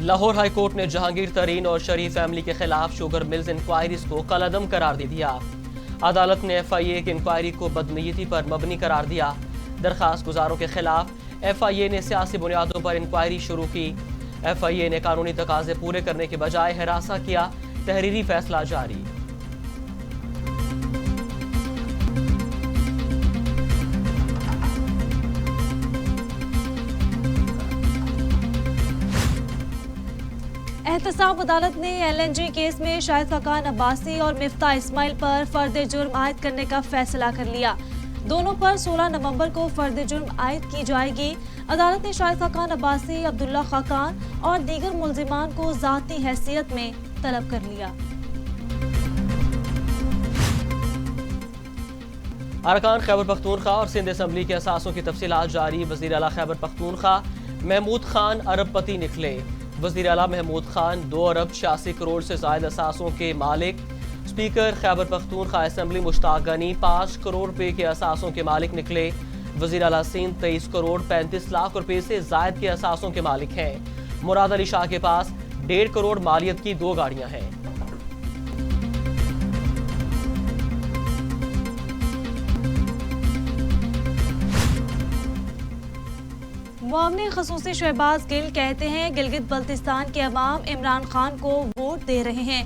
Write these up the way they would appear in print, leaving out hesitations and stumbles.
Lahore high court ने जहांगीर तरीन और शरीफ फैमिली के खिलाफ शुगर मिल्स इंक्वायरीज को कलअदम करार दे दिया। अदालत ने FIA की इंक्वायरी को बदनीयती पर मबनी करार दिया। दरखास्त गुजारों के खिलाफ FIA ने सियासी बुनियादों पर इंक्वायरी शुरू की। FIA ने कानूनी तकाजे पूरे करने के बजाय हिरासा किया। तहरीरी फैसला जारी। एहतसाब अदालत ने LNG केस में शाहिद खाकान अब्बासी और मिफ्ता इस्माइल पर फर्द जुर्म आयद करने का फैसला कर लिया। दोनों पर 16 नवंबर को फर्द जुर्म आयद की जाएगी। अदालत ने शाहिद खाकान अब्बासी, अब्दुल्ला खाकान और दीगर मुल्जिमान को ज़ाती हैसियत में तलब कर लिया। अरकान खैबर पख्तूनख्वा और सिंध असम्बली के असासों की तफसीलात जारी। वज़ीर आला खैबर पख्तूनख्वा महमूद खान अरबपति निकले। वज़ीर आला महमूद खान 2 अरब 86 करोड़ से ज़ायद असासों के मालिक। स्पीकर खैबर पख्तूनख्वा असम्बली मुश्ताक गनी 5 करोड़ रुपए के असासों के मालिक निकले। वज़ीर आला सिंध 23 करोड़ 35 लाख रुपए से ज़ायद के असासों के मालिक हैं। मुराद अली शाह के पास 1.5 करोड़ मालियत की 2 गाड़ियां हैं। मुआवनी खसूसी शहबाज गिल कहते हैं गिलगित बल्तिस्तान के अवाम इमरान खान को वोट दे रहे हैं।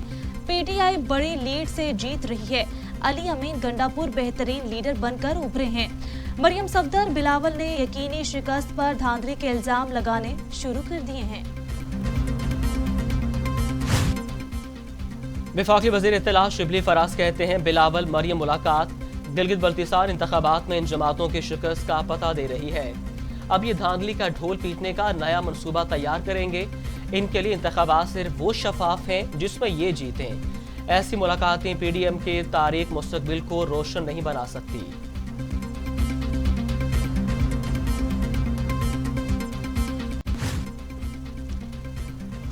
PTI बड़ी लीड से जीत रही है। अली अमीन गंडापुर बेहतरीन लीडर बनकर उभरे हैं। मरियम सफदर बिलावल ने यकीनी शिकस्त पर धांधली के इल्जाम लगाने शुरू कर दिए हैं। वफाकी वज़ीर इत्तला शिबली फराज कहते हैं बिलावल मरियम मुलाकात गिलगित बल्तिस्तान इंतखाबात में इन जमातों की शिकस्त का पता दे रही है। अब ये धांधली का ढोल पीटने का नया मंसूबा तैयार करेंगे। इनके लिए इंतखाबात सिर्फ वो शफाफ हैं जिसमें ये जीतें। ऐसी मुलाकातें PDM के तारीख मुस्तकबिल को रोशन नहीं बना सकती।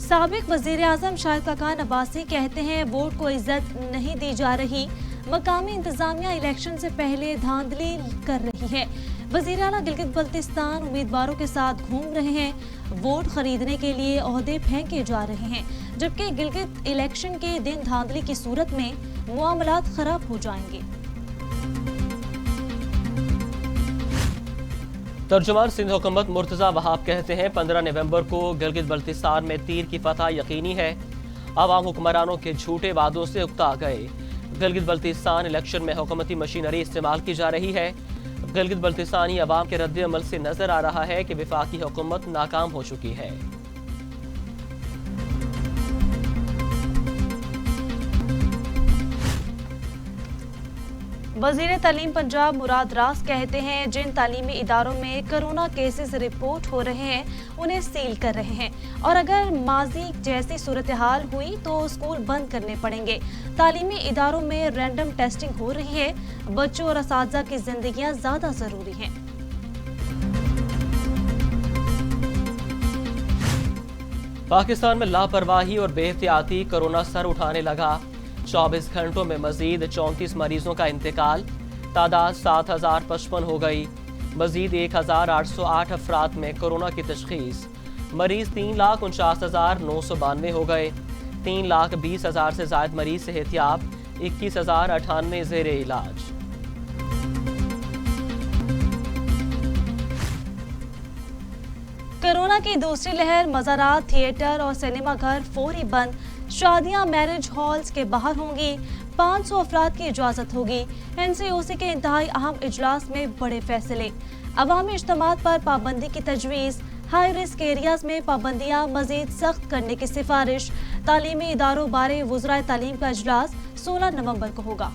साबिक वज़ीर आज़म शाहिद खाकान अब्बासी कहते हैं वोट को इज्जत नहीं दी जा रही। मकामी इंतजामिया इलेक्शन से पहले धांधली कर रही है। वज़ीर आला गिलगित बल्तिस्तान उम्मीदवारों के साथ घूम रहे हैं। वोट खरीदने के लिए ओहदे फेंके जा रहे हैं, जबकि गिलगित इलेक्शन के दिन धांधली की सूरत में मुआमलात खराब हो जाएंगे। तर्जुमान सिंध हुकूमत मुर्तज़ा वहाब कहते हैं 15 नवंबर को गिलगित बल्तिस्तान में तीर की फतह यकीनी है। अवाम हुक्मरानों के झूठे वादों से उकता गए। गिलगित बल्तिस्तान इलेक्शन में हुकूमती मशीनरी इस्तेमाल की जा रही है। गिलगित बल्तिस्तानी अवाम के रद्द अमल से नजर आ रहा है कि वफाकी हुकूमत नाकाम हो चुकी है। वज़ीर तालीम पंजाब मुराद रास कहते हैं जिन तालीमी इदारों में कोरोना केसेस रिपोर्ट हो रहे हैं उन्हें सील कर रहे हैं, और अगर माजी जैसी सूरत हाल हुई तो स्कूल बंद करने पड़ेंगे। तालीमी इदारों में रैंडम टेस्टिंग हो रही है। बच्चों और असातिज़ा की जिंदगियां ज़्यादा ज़रूरी हैं। पाकिस्तान में लापरवाही और बेहतियाती कोरोना सर उठाने लगा। 24 घंटों में मजीद 34 मरीजों का इंतकाल। तादाद 7055 हो गई। मजीद 1808 अफराद में कोरोना की तशखीस। मरीज 3,49,992 हो गए। 3,20,000 से ज़ायद मरीज सेहतियाब। 21,098 ज़ेर इलाज। कोरोना की दूसरी लहर, मज़ारात, थिएटर और सिनेमा घर फौरी बंद। शादियां मैरिज हॉल्स के बाहर होंगी। 500 अफराद की इजाज़त होगी। NCOC के इंतहाई अहम इजलास में बड़े फैसले। अवामी इज्तिमात पर पाबंदी की तजवीज़। हाई रिस्क एरियाज में पाबंदियां मजीद सख्त करने की सिफारिश। तालीमी इदारों बारे वज़राए तालीम का इजलास 16 नवंबर को होगा।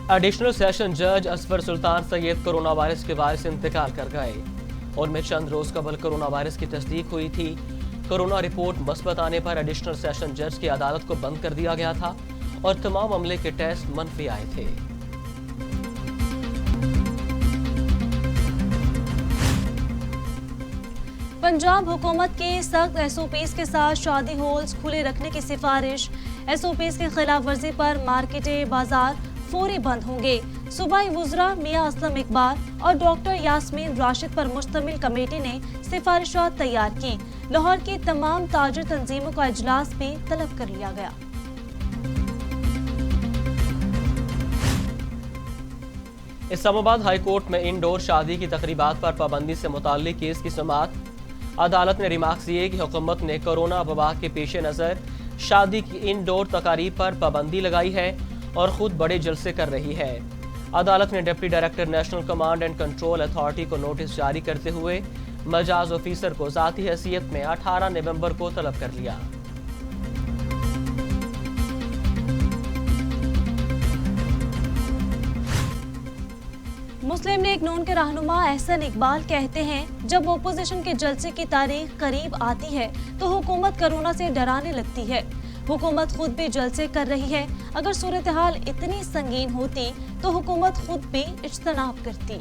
एडिशनल सेशन जज असफर सुल्तान सैयद कोरोना वायरस के बायस इंतकाल कर गए। उनमें चंद रोज कबल कोरोना वायरस की तस्दीक हुई थी। कोरोना रिपोर्ट मस्बत आने पर एडिशनल सेशन जज की अदालत को बंद कर दिया गया था और तमाम अमले के टेस्ट मनफी आए थे। पंजाब हुकूमत की सख्त SOPs के साथ शादी हॉल्स खुले रखने की सिफारिश। SOPs की खिलाफ वर्जी पर मार्केटें, बाजार फौरी बंद होंगे। सूबाई वुज़रा मियां असलम इकबाल और डॉक्टर यास्मीन राशिद पर मुश्तमिल कमेटी ने सिफारिशात तैयार की। लाहौर की तमाम ताजिर तंजीमों का इजलास भी तलब कर लिया गया। इस्लामाबाद हाई कोर्ट में इंडोर शादी की तकरीबात पर पाबंदी से मुताल्लिक केस की समाअत। अदालत ने रिमार्क्स दिए कि हुकूमत ने कोरोना वबा के पेश नज़र शादी की इंडोर तकारीब पर पाबंदी लगाई है और खुद बड़े जलसे कर रही है। अदालत ने deputy director national command and control authority को नोटिस जारी करते हुए मजाज ऑफिसर को ज़ाती हैसियत में 18 नवंबर को तलब कर लिया। मुस्लिम लीग नून के रहनुमा एहसन इकबाल कहते हैं, जब ओपोजिशन के जलसे की तारीख करीब आती है तो हुकूमत कोरोना से डराने लगती है। हुकूमत खुद भी जलसे कर रही है। अगर सूरत हाल इतनी संगीन होती तो हुकूमत खुद भी इज्तनाब करती।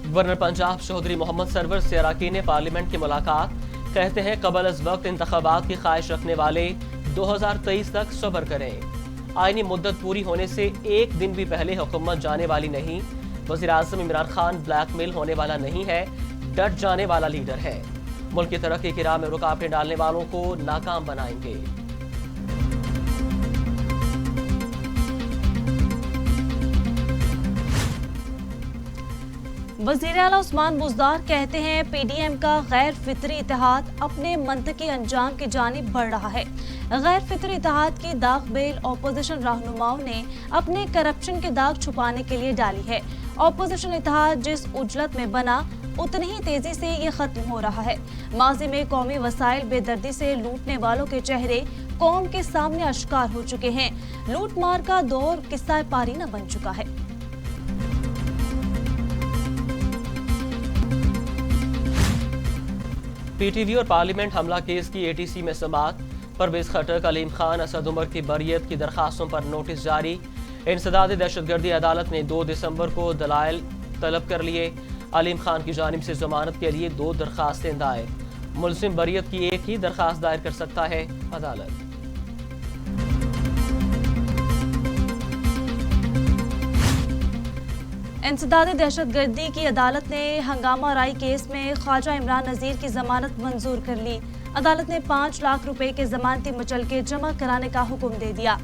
गवर्नर पंजाब चौधरी मोहम्मद सरवर से अरकान पार्लियामेंट की मुलाकात। कहते हैं, कबल अज़ वक्त इंतखाबात की ख्वाहिश रखने वाले 2023 तक सब्र करें। आईनी मुद्दत पूरी होने से एक दिन भी पहले हुकूमत जाने वाली नहीं। वज़ीर आज़म इमरान खान ब्लैकमेल होने वाला नहीं है, डट जाने वाला लीडर है। मुल्क की तरक्की की राह में रुकावटें डालने वालों को नाकाम बनाएंगे। वज़ीर आला उस्मान बुज़दार कहते हैं, पीडीएम का गैर फितरी इत्तेहाद अपने मंतकी अंजाम की जानिब बढ़ रहा है। गैर फितरी इत्तेहाद की दाग बेल ओपोजिशन रहनुमाओं ने अपने करप्शन के दाग छुपाने के लिए डाली है। ओपोजिशन इत्तेहाद जिस उजलत में बना उतनी ही तेजी से ये खत्म हो रहा है। माजी में कौमी वसाइल बेदर्दी से लूटने वालों के चेहरे कौम के सामने आश्कार हो चुके हैं। लूट मार का दौर किस्सा पारीना बन चुका है। पीटीवी और पार्लियामेंट हमला केस की एटीसी में समाअत। परवेज खटक, अलीम खान, असद उमर की बरियत की दरखास्तों पर नोटिस जारी। इंसदाद दहशतगर्दी अदालत ने 2 दिसंबर को दलाइल तलब कर लिए। अलीम खान की जानिब से जमानत के लिए 2 दरखास्तें दायर। मुलजिम बरियत की एक ही दरखास्त दायर कर सकता है अदालत। इंसदाद दहशतगर्दी की अदालत ने हंगामा राई केस में ख्वाजा इमरान नज़ीर की जमानत मंजूर कर ली। अदालत ने 5 लाख रुपए के जमानती मुचलके जमा कराने का हुक्म दे दिया।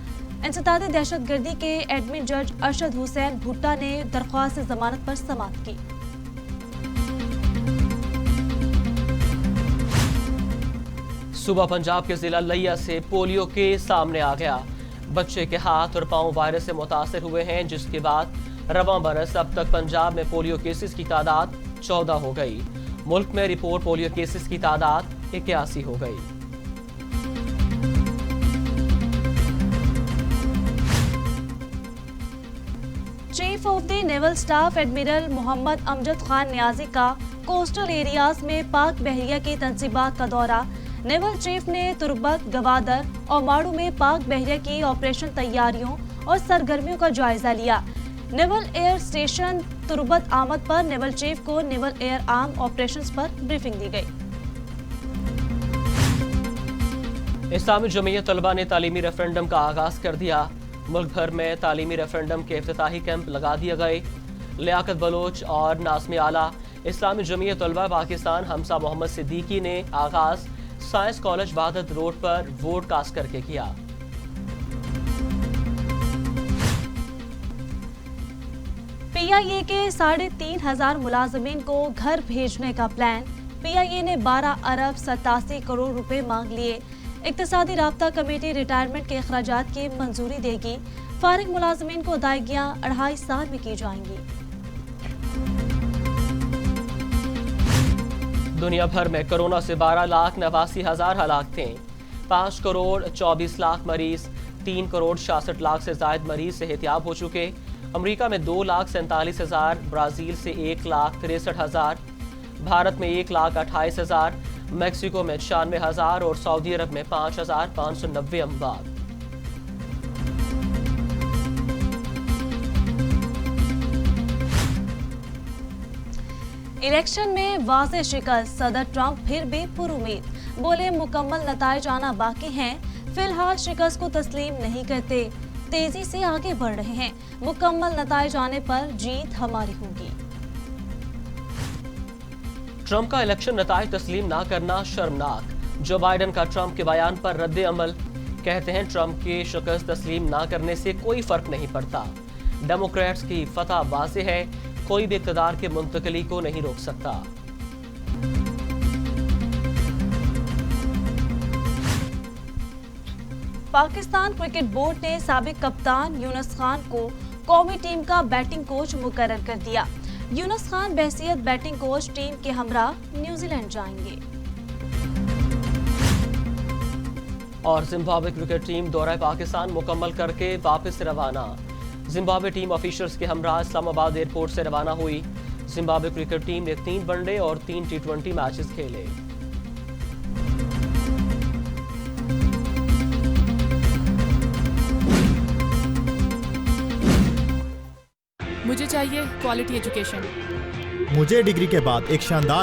इंसदाद दहशतगर्दी के एडमिन जज अरशद हुसैन भुट्टा ने दरख्वास्त जमानत पर समाअत की। सूबा पंजाब के जिला लिया से पोलियो केस सामने आ गया। बच्चे के हाथ और पांव वायरस से मुतासर हुए हैं, जिसके बाद रवां बरस अब तक पंजाब में पोलियो केसेस की तादाद 14 हो गई। मुल्क में रिपोर्ट पोलियो केसेस की तादाद 81 हो गई। Chief of the naval staff admiral Mohammad Amjad Khan Niazi का कोस्टल एरियाज में पाक बहरिया की तंसीबात का दौरा। नेवल चीफ ने तुरबत, गवादर और माड़ू में पाक बहरिया की ऑपरेशन तैयारियों और सरगर्मियों का जायजा लिया। नेवल एयर स्टेशन तुरबत आमद पर नेवल चीफ को नेवल एयर आर्म ऑपरेशंस पर ब्रीफिंग दी गई। इस्लामी जमीयत तलबा ने तालीमी रेफरेंडम का आगाज कर दिया। मुल्क भर में तालीमी रेफरेंडम के इफ्तिताही कैंप लगा दिए गए। लियाकत बलोच और नाज़िम आला इस्लामी जमीयत तलबा पाकिस्तान हमसा मोहम्मद सिद्दीकी ने आगाज साइंस कॉलेज वहादत रोड पर वोट कास्ट करके किया। पीआईए के 3,500 मुलाजमीन को घर भेजने का प्लान। पीआईए ने 12 अरब 87 करोड़ रुपए मांग लिए। इक्तिसादी राब्ता कमेटी रिटायरमेंट के अखराजात की मंजूरी देगी। फारिग मुलाजमीन को अदायगियां 2.5 साल में की जाएंगी। दुनिया भर में कोरोना से 12,89,000 हलाक थे। 5 करोड़ 24 लाख मरीज, 3 करोड़ 66 लाख से ज्यादा मरीज सेहतियाब हो चुके। अमेरिका में 2,47,000, ब्राजील से 1,63,000, भारत में 1,28,000, मैक्सिको में 96,000 और सऊदी अरब में 5,590 अमवात। इलेक्शन में वाज़ेह शिकस्त, सदर ट्रंप फिर भी पुरुमीद। बोले मुकम्मल नताइज आना बाकी हैं। फिलहाल शिकस्त को तस्लीम नहीं करते, तेजी से आगे बढ़ रहे हैं। मुकम्मल नताइज आने पर जीत हमारी होगी। ट्रंप का इलेक्शन नताइज तस्लीम ना करना शर्मनाक। जो बाइडन का ट्रंप के बयान पर रद्द अमल। कहते हैं ट्रंप की शिकस्त तस्लीम ना करने से कोई फर्क नहीं पड़ता। डेमोक्रेट्स की फतह वाज़ेह है, कोई भी इक़्तिदार के मुंतकली को नहीं रोक सकता। पाकिस्तान क्रिकेट बोर्ड ने साबिक कप्तान यूनुस खान को कौमी टीम का बैटिंग कोच मुकर्रर कर दिया। यूनुस खान बहैसियत बैटिंग कोच टीम के हमरा न्यूजीलैंड जाएंगे। और जिम्बाब्वे क्रिकेट टीम दौरा पाकिस्तान मुकम्मल करके वापस रवाना। जिम्बाब्वे टीम ऑफिशियल्स के हमरा इस्लामाबाद एयरपोर्ट से रवाना हुई। जिम्बाब्वे क्रिकेट टीम ने 3 वनडे और 3 T20 मैचेस खेले। मुझे चाहिए क्वालिटी एजुकेशन। मुझे डिग्री के बाद एक शानदार